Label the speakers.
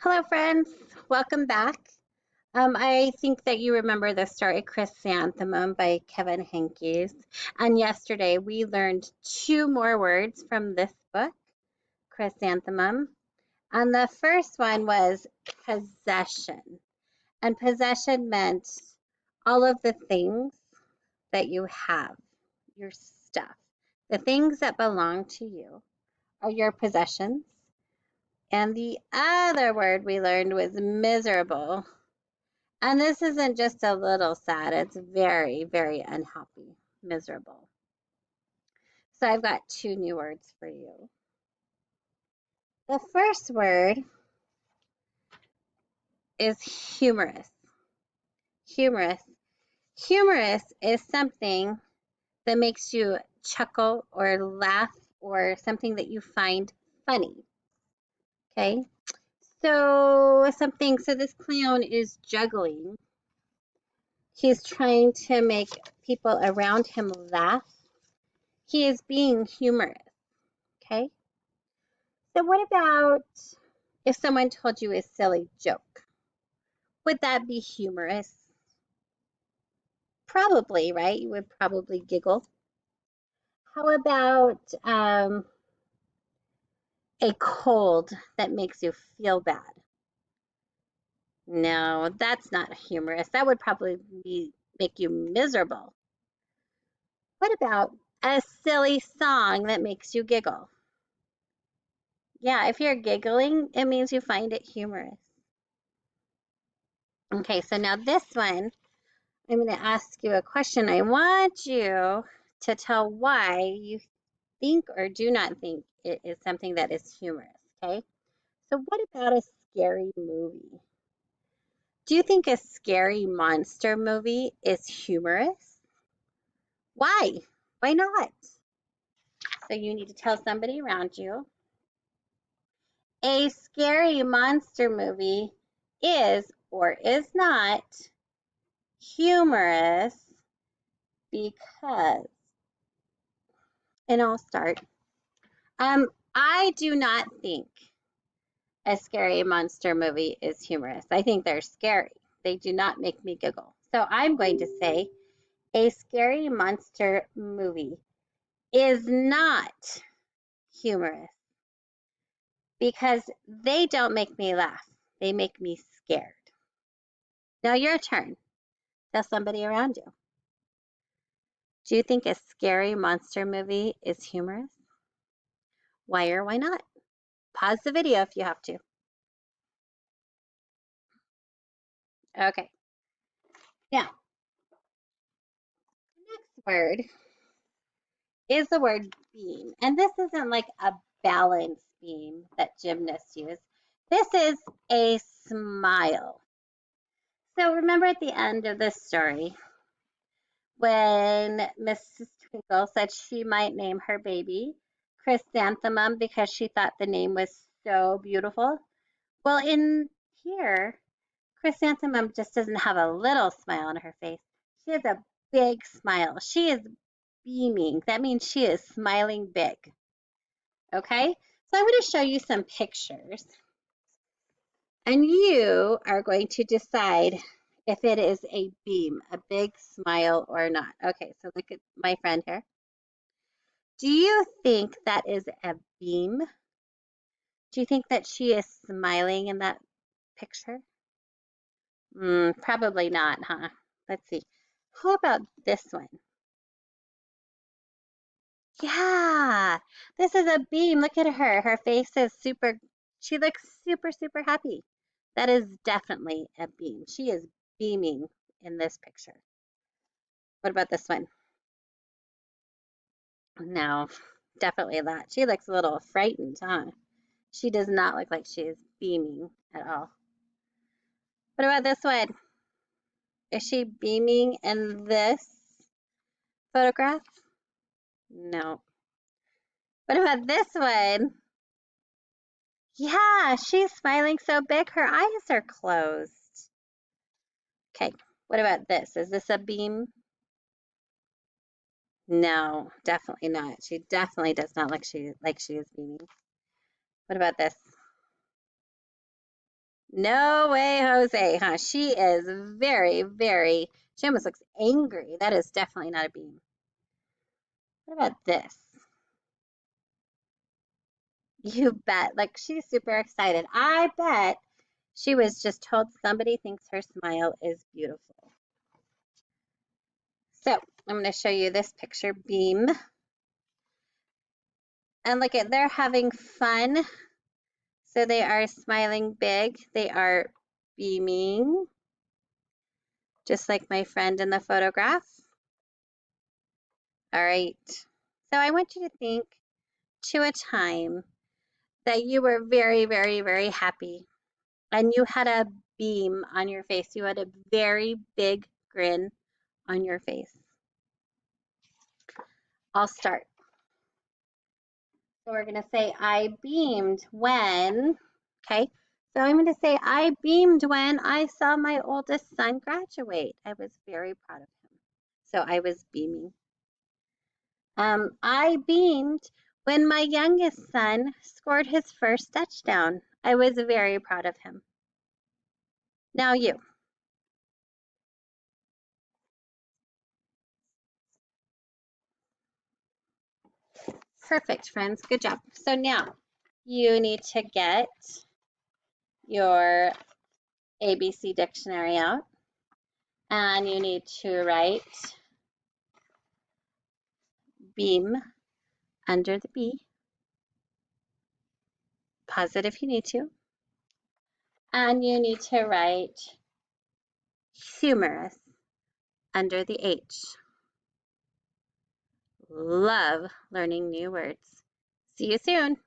Speaker 1: Hello, friends. Welcome back. I think that you remember the story Chrysanthemum by Kevin Henkes. And yesterday we learned two more words from this book, Chrysanthemum. And the first one was possession. And possession meant all of the things that you have, your stuff. The things that belong to you are your possessions. And the other word we learned was miserable. And this isn't just a little sad, it's very, very unhappy, miserable. So I've got two new words for you. The first word is humorous. Humorous. Humorous is something that makes you chuckle or laugh or something that you find funny. Okay? So this clown is juggling. He's trying to make people around him laugh. He is being humorous. Okay? So what about if someone told you a silly joke? Would that be humorous? Probably, right? You would probably giggle. How about a cold that makes you feel bad? No, that's not humorous. That would probably make you miserable. What about a silly song that makes you giggle? Yeah, if you're giggling, it means you find it humorous. Okay, so now this one, I'm going to ask you a question. I want you to tell why you think or do not think it is something that is humorous, okay? So what about a scary movie? Do you think a scary monster movie is humorous? Why? Why not? So you need to tell somebody around you. A scary monster movie is or is not humorous because, and I'll start. I do not think a scary monster movie is humorous. I think they're scary. They do not make me giggle. So I'm going to say a scary monster movie is not humorous because they don't make me laugh. They make me scared. Now your turn. Tell somebody around you. Do you think a scary monster movie is humorous? Why or why not? Pause the video if you have to. Okay. Now, the next word is the word beam. And this isn't like a balance beam that gymnasts use. This is a smile. So remember at the end of this story when Mrs. Twinkle said she might name her baby Chrysanthemum because she thought the name was so beautiful? Well, in here, Chrysanthemum just doesn't have a little smile on her face. She has a big smile. She is beaming. That means she is smiling big. Okay? So I'm going to show you some pictures. And you are going to decide if it is a beam, a big smile or not. Okay, so look at my friend here. Do you think that is a beam? Do you think that she is smiling in that picture? Probably not, huh? Let's see. How about this one? Yeah, this is a beam. Look at her. Her face is super, she looks super, super happy. That is definitely a beam. She is beaming in this picture. What about this one? No, definitely not. She looks a little frightened, huh? She does not look like she is beaming at all. What about this one? Is she beaming in this photograph? No. What about this one? Yeah, she's smiling so big her eyes are closed. Okay, what about this? Is this a beam? No, definitely not. She definitely does not look she is beaming. What about this? No way, Jose, huh? She is very, very, she almost looks angry. That is definitely not a beam. What about this? You bet. Like she's super excited. I bet she was just told somebody thinks her smile is beautiful. So I'm going to show you this picture beam. And look at, they're having fun. So they are smiling big. They are beaming, just like my friend in the photograph. All right. So I want you to think to a time that you were very, very, very happy and you had a beam on your face. You had a very big grin on your face. I'll start. So we're going to say, I beamed when, okay? So I'm going to say, I beamed when I saw my oldest son graduate. I was very proud of him. So I was beaming. I beamed when my youngest son scored his first touchdown. I was very proud of him. Now you. Perfect, friends. Good job. So now you need to get your ABC dictionary out and you need to write beam under the B. Pause it if you need to. And you need to write humorous under the H. Love learning new words. See you soon.